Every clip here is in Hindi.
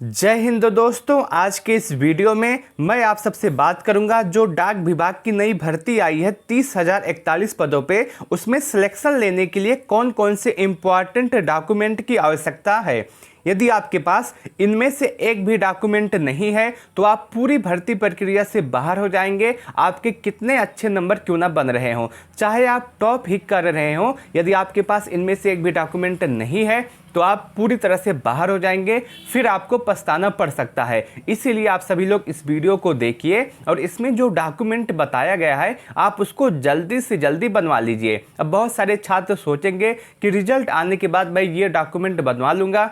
जय हिंद दोस्तों। आज के इस वीडियो में मैं आप सबसे बात करूंगा जो डाक विभाग की नई भर्ती आई है 30,041 पदों पे, उसमें सिलेक्शन लेने के लिए कौन कौन से इम्पॉर्टेंट डॉक्यूमेंट की आवश्यकता है। यदि आपके पास इनमें से एक भी डॉक्यूमेंट नहीं है तो आप पूरी भर्ती प्रक्रिया से बाहर हो जाएंगे, आपके कितने अच्छे नंबर क्यों ना बन रहे हों, चाहे आप टॉप ही कर रहे हों। यदि आपके पास इनमें से एक भी डॉक्यूमेंट नहीं है तो आप पूरी तरह से बाहर हो जाएंगे, फिर आपको पछताना पड़ सकता है। इसीलिए आप सभी लोग इस वीडियो को देखिए और इसमें जो डॉक्यूमेंट बताया गया है आप उसको जल्दी से जल्दी बनवा लीजिए। अब बहुत सारे छात्र सोचेंगे कि रिजल्ट आने के बाद मैं ये डॉक्यूमेंट बनवा लूँगा,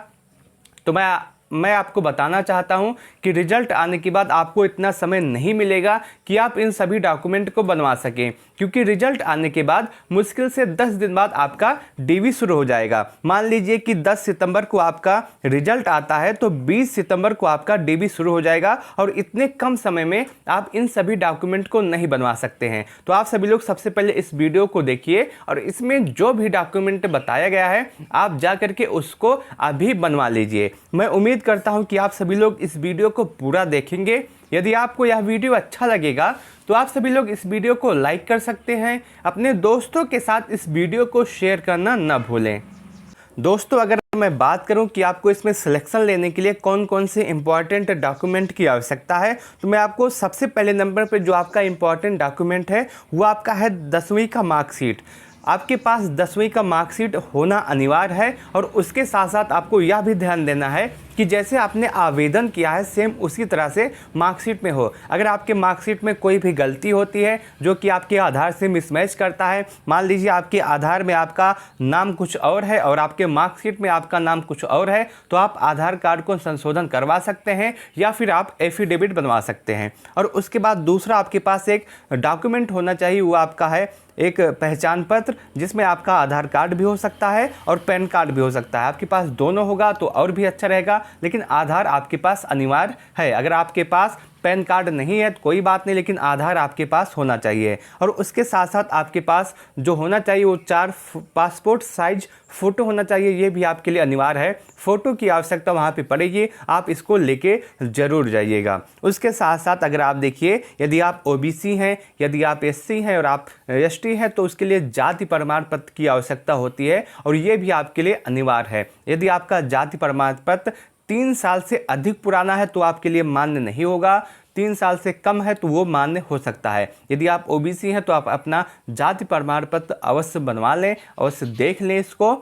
तो मैं आपको बताना चाहता हूं कि रिजल्ट आने के बाद आपको इतना समय नहीं मिलेगा कि आप इन सभी डॉक्यूमेंट को बनवा सकें, क्योंकि रिजल्ट आने के बाद मुश्किल से 10 दिन बाद आपका डीवी शुरू हो जाएगा। मान लीजिए कि 10 सितंबर को आपका रिजल्ट आता है तो 20 सितंबर को आपका डीवी शुरू हो जाएगा और इतने कम समय में आप इन सभी डॉक्यूमेंट को नहीं बनवा सकते हैं। तो आप सभी लोग सबसे पहले इस वीडियो को देखिए और इसमें जो भी डॉक्यूमेंट बताया गया है आप जा करके उसको अभी बनवा लीजिए। मैं उम्मीद करता हूं कि आप सभी लोग इस वीडियो को पूरा देखेंगे। यदि आपको यह वीडियो अच्छा लगेगा तो आप सभी लोग इस वीडियो को लाइक कर सकते हैं, अपने दोस्तों के साथ इस वीडियो को शेयर करना न भूलें। दोस्तों, अगर मैं बात करूं कि आपको इसमें सिलेक्शन लेने के लिए कौन कौन से इंपॉर्टेंट डॉक्यूमेंट की आवश्यकता है, तो मैं आपको सबसे पहले नंबर पर जो आपका इंपॉर्टेंट डॉक्यूमेंट है वो आपका है 10वीं का मार्कशीट। आपके पास 10वीं का मार्कशीट होना अनिवार्य है और उसके साथ साथ आपको यह भी ध्यान देना है कि जैसे आपने आवेदन किया है सेम उसी तरह से मार्कशीट में हो। अगर आपके मार्कशीट में कोई भी गलती होती है जो कि आपके आधार से मिसमैच करता है, मान लीजिए आपके आधार में आपका नाम कुछ और है और आपके मार्कशीट में आपका नाम कुछ और है, तो आप आधार कार्ड को संशोधन करवा सकते हैं या फिर आप एफिडेविट बनवा सकते हैं। और उसके बाद दूसरा आपके पास एक डॉक्यूमेंट होना चाहिए, वो आपका है एक पहचान पत्र, जिसमें आपका आधार कार्ड भी हो सकता है और पैन कार्ड भी हो सकता है। आपके पास दोनों होगा तो और भी अच्छा रहेगा, लेकिन आधार आपके पास अनिवार्य है। अगर आपके पास पैन कार्ड नहीं है तो कोई बात नहीं, लेकिन आधार आपके पास होना चाहिए। और उसके साथ साथ आपके पास जो होना चाहिए वो 4 पासपोर्ट साइज फ़ोटो होना चाहिए, ये भी आपके लिए अनिवार्य है। फ़ोटो की आवश्यकता वहाँ पे पड़ेगी, आप इसको लेके ज़रूर जाइएगा। उसके साथ साथ अगर आप देखिए, यदि आप ओबीसी हैं, यदि आप एससी हैं और आप एसटी हैं तो उसके लिए जाति प्रमाण पत्र की आवश्यकता होती है और ये भी आपके लिए अनिवार्य है। यदि आपका जाति प्रमाण पत्र 3 साल से अधिक पुराना है तो आपके लिए मान्य नहीं होगा, 3 साल से कम है तो वो मान्य हो सकता है। यदि आप ओबीसी हैं तो आप अपना जाति प्रमाण पत्र अवश्य बनवा लें, अवश्य देख लें इसको।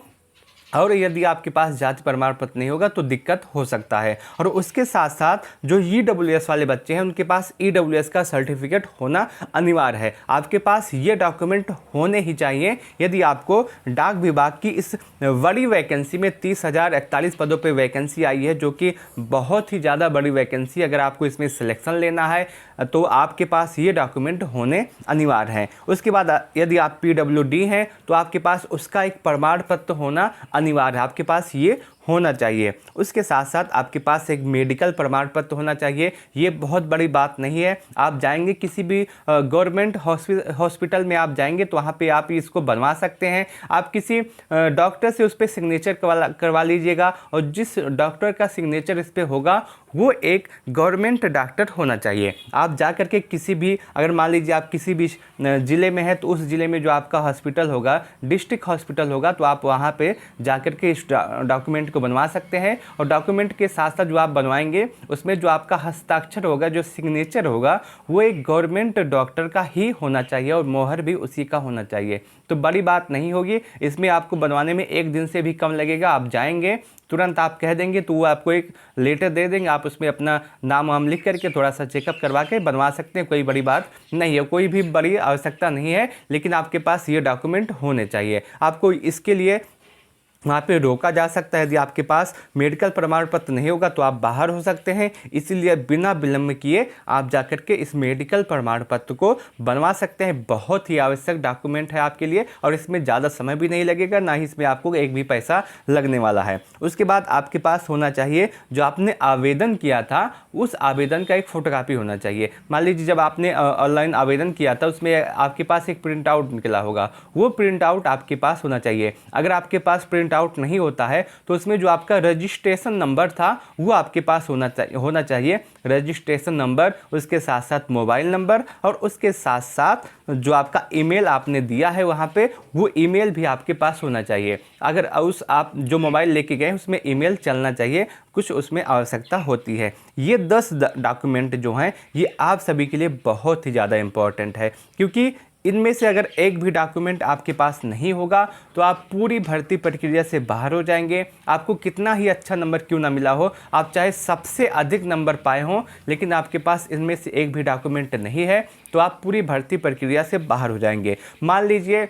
और यदि आपके पास जाति प्रमाण पत्र नहीं होगा तो दिक्कत हो सकता है। और उसके साथ साथ जो ईडब्ल्यूएस वाले बच्चे हैं उनके पास ईडब्ल्यूएस का सर्टिफिकेट होना अनिवार्य है। आपके पास ये डॉक्यूमेंट होने ही चाहिए यदि आपको डाक विभाग की इस बड़ी वैकेंसी में 30,041 पदों पे वैकेंसी आई है, जो कि बहुत ही ज़्यादा बड़ी वैकेंसी। अगर आपको इसमें सिलेक्शन लेना है तो आपके पास ये डॉक्यूमेंट होने अनिवार्य हैं। उसके बाद यदि आप पीडब्ल्यूडी हैं तो आपके पास उसका एक प्रमाण पत्र होना अनिवार्य है, आपके पास ये होना चाहिए। उसके साथ साथ आपके पास एक मेडिकल प्रमाण पत्र होना चाहिए। ये बहुत बड़ी बात नहीं है, आप जाएंगे किसी भी गवर्नमेंट हॉस्पिटल में आप जाएंगे तो वहाँ पे आप इसको बनवा सकते हैं। आप किसी डॉक्टर से उस पर सिग्नेचर करवा लीजिएगा और जिस डॉक्टर का सिग्नेचर इस पर होगा वो एक गवर्नमेंट डॉक्टर होना चाहिए। आप जा करके किसी भी, अगर मान लीजिए आप किसी भी ज़िले में है तो उस ज़िले में जो आपका हॉस्पिटल होगा, डिस्ट्रिक्ट हॉस्पिटल होगा, तो आप वहाँ पे जा करके इस डॉक्यूमेंट को बनवा सकते हैं। और डॉक्यूमेंट के साथ साथ जो आप बनवाएंगे उसमें जो आपका हस्ताक्षर होगा, जो सिग्नेचर होगा, वो एक गवर्नमेंट डॉक्टर का ही होना चाहिए और मोहर भी उसी का होना चाहिए। तो बड़ी बात नहीं होगी, इसमें आपको बनवाने में 1 दिन से भी कम लगेगा। आप जाएंगे तुरंत आप कह देंगे तो वो आपको एक लेटर दे देंगे, आप उसमें अपना नाम वाम लिख करके थोड़ा सा चेकअप करवा के बनवा सकते हैं। कोई बड़ी बात नहीं है, कोई भी बड़ी आवश्यकता नहीं है, लेकिन आपके पास ये डॉक्यूमेंट होने चाहिए। आपको इसके लिए वहाँ पे रोका जा सकता है। यदि आपके पास मेडिकल प्रमाण पत्र नहीं होगा तो आप बाहर हो सकते हैं, इसीलिए बिना विलम्ब किए आप जाकर के इस मेडिकल प्रमाण पत्र को बनवा सकते हैं। बहुत ही आवश्यक डॉक्यूमेंट है आपके लिए और इसमें ज़्यादा समय भी नहीं लगेगा, ना ही इसमें आपको एक भी पैसा लगने वाला है। उसके बाद आपके पास होना चाहिए जो आपने आवेदन किया था उस आवेदन का एक फ़ोटोकॉपी होना चाहिए। मान लीजिए जब आपने ऑनलाइन आवेदन किया था उसमें आपके पास एक प्रिंट आउट निकला होगा, वो प्रिंट आउट आपके पास होना चाहिए। अगर आपके पास प्रिंट प्रिंट आउट नहीं होता है तो उसमें जो आपका रजिस्ट्रेशन नंबर था वो आपके पास होना चाहिए। रजिस्ट्रेशन नंबर, उसके साथ साथ मोबाइल नंबर और उसके साथ साथ जो आपका ईमेल आपने दिया है वहाँ पे वो ईमेल भी आपके पास होना चाहिए। अगर उस आप जो मोबाइल लेके गए उसमें ईमेल चलना चाहिए, कुछ उसमें आवश्यकता होती है। ये 10 डॉक्यूमेंट जो हैं ये आप सभी के लिए बहुत ही ज़्यादा इम्पॉर्टेंट है, क्योंकि इनमें से अगर एक भी डॉक्यूमेंट आपके पास नहीं होगा तो आप पूरी भर्ती प्रक्रिया से बाहर हो जाएंगे। आपको कितना ही अच्छा नंबर क्यों ना मिला हो, आप चाहे सबसे अधिक नंबर पाए हों, लेकिन आपके पास इनमें से एक भी डॉक्यूमेंट नहीं है तो आप पूरी भर्ती प्रक्रिया से बाहर हो जाएंगे। मान लीजिए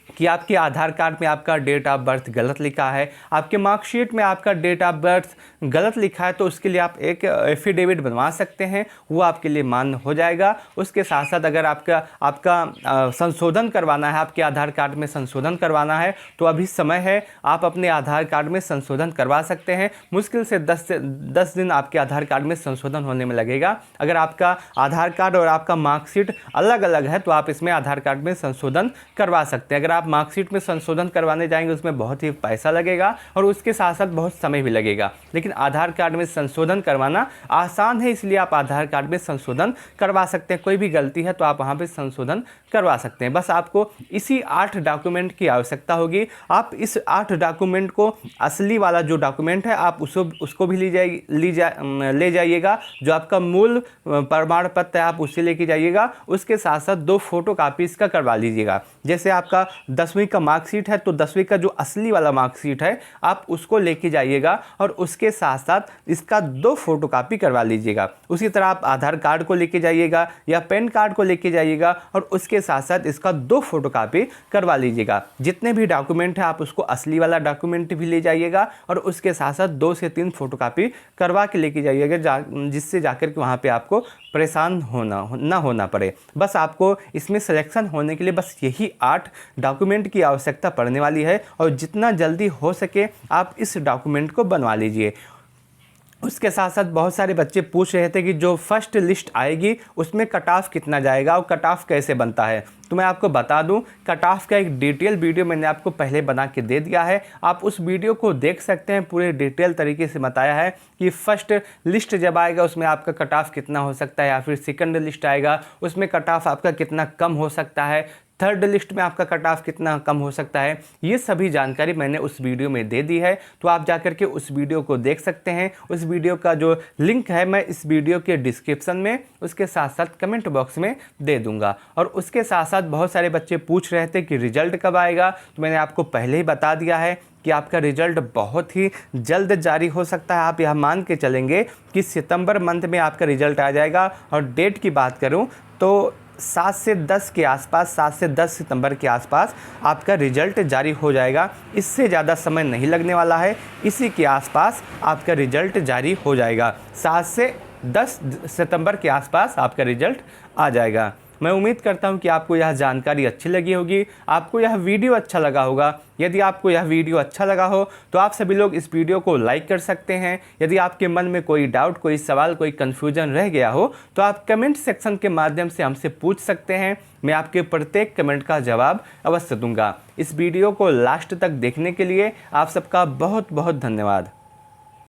कि आपके आधार कार्ड में आपका डेट ऑफ बर्थ गलत लिखा है, आपके मार्कशीट में आपका डेट ऑफ बर्थ गलत लिखा है, तो उसके लिए आप एक एफिडेविट बनवा सकते हैं, वो आपके लिए मान्य हो जाएगा। उसके साथ साथ अगर आपका संशोधन करवाना है, आपके आधार कार्ड में संशोधन करवाना है तो अभी समय है, आप अपने आधार कार्ड में संशोधन करवा सकते हैं। मुश्किल से 10 दिन आपके आधार कार्ड में संशोधन होने में लगेगा। अगर आपका आधार कार्ड और आपका मार्कशीट अलग अलग है तो आप इसमें आधार कार्ड में संशोधन करवा सकते हैं। अगर आप मार्कशीट में संशोधन करवाने जाएंगे उसमें बहुत ही पैसा लगेगा और उसके साथ साथ बहुत समय भी लगेगा, लेकिन आधार कार्ड में संशोधन करवाना आसान है, इसलिए आप आधार कार्ड में संशोधन करवा सकते हैं। कोई भी गलती है तो आप वहां पे संशोधन करवा सकते हैं। बस आपको इसी 8 डॉक्यूमेंट की आवश्यकता होगी। आप इस 8 डॉक्यूमेंट को, असली वाला जो डॉक्यूमेंट है आप उसको भी ले जाइएगा। जो आपका मूल प्रमाण पत्र है आप उसे लेके जाइएगा। उसके साथ साथ 2 फोटो कापी इसका करवा लीजिएगा। जैसे आपका 10वीं का मार्कशीट है तो 10वीं का जो असली वाला मार्कशीट है आप उसको लेके जाइएगा और उसके साथ साथ इसका 2 फोटो कापी करवा लीजिएगा। उसी तरह आप आधार कार्ड को लेके जाइएगा या पैन कार्ड को लेके जाइएगा और उसके साथ साथ इसका 2 फोटो कापी करवा लीजिएगा। जितने भी डॉक्यूमेंट है आप उसको असली वाला डॉक्यूमेंट भी ले जाइएगा और उसके साथ साथ 2 से 3 फोटो कापी करवा के लेके जाइएगा, जिससे जाकर के वहाँ पे आपको परेशान ना होना पड़े। बस आपको इसमें सिलेक्शन होने के लिए बस यही 8 डॉक्यूमेंट की आवश्यकता पड़ने वाली है और जितना जल्दी हो सके आप इस डॉक्यूमेंट को बनवा लीजिए। उसके साथ साथ बहुत सारे बच्चे पूछ रहे थे कि जो फर्स्ट लिस्ट आएगी उसमें कट ऑफ कितना जाएगा और कट ऑफ कैसे बनता है। तो मैं आपको बता दूं, कट ऑफ का एक डिटेल वीडियो मैंने आपको पहले बना के दे दिया है, आप उस वीडियो को देख सकते हैं। पूरे डिटेल तरीके से बताया है कि फर्स्ट लिस्ट जब आएगा उसमें आपका कट ऑफ कितना हो सकता है, या फिर सेकंड लिस्ट आएगा उसमें कट ऑफ आपका कितना कम हो सकता है, थर्ड लिस्ट में आपका कट ऑफ कितना कम हो सकता है। ये सभी जानकारी मैंने उस वीडियो में दे दी है, तो आप जाकर के उस वीडियो को देख सकते हैं। उस वीडियो का जो लिंक है मैं इस वीडियो के डिस्क्रिप्शन में, उसके साथ साथ कमेंट बॉक्स में दे दूंगा। और उसके साथ साथ बहुत सारे बच्चे पूछ रहे थे कि रिजल्ट कब आएगा, तो मैंने आपको पहले ही बता दिया है कि आपका रिजल्ट बहुत ही जल्द जारी हो सकता है। आप यह मान के चलेंगे कि सितंबर मंथ में आपका रिजल्ट आ जाएगा। और डेट की बात करूं तो 7 से 10 के आसपास, 7 से 10 सितंबर के आसपास आपका रिजल्ट जारी हो जाएगा। इससे ज़्यादा समय नहीं लगने वाला है, इसी के आसपास आपका रिजल्ट जारी हो जाएगा। 7 से 10 सितंबर के आसपास आपका रिजल्ट आ जाएगा। मैं उम्मीद करता हूं कि आपको यह जानकारी अच्छी लगी होगी, आपको यह वीडियो अच्छा लगा होगा। यदि आपको यह वीडियो अच्छा लगा हो तो आप सभी लोग इस वीडियो को लाइक कर सकते हैं। यदि आपके मन में कोई डाउट, कोई सवाल, कोई कन्फ्यूजन रह गया हो तो आप कमेंट सेक्शन के माध्यम से हमसे पूछ सकते हैं। मैं आपके प्रत्येक कमेंट का जवाब अवश्य दूंगा। इस वीडियो को लास्ट तक देखने के लिए आप सबका बहुत बहुत धन्यवाद।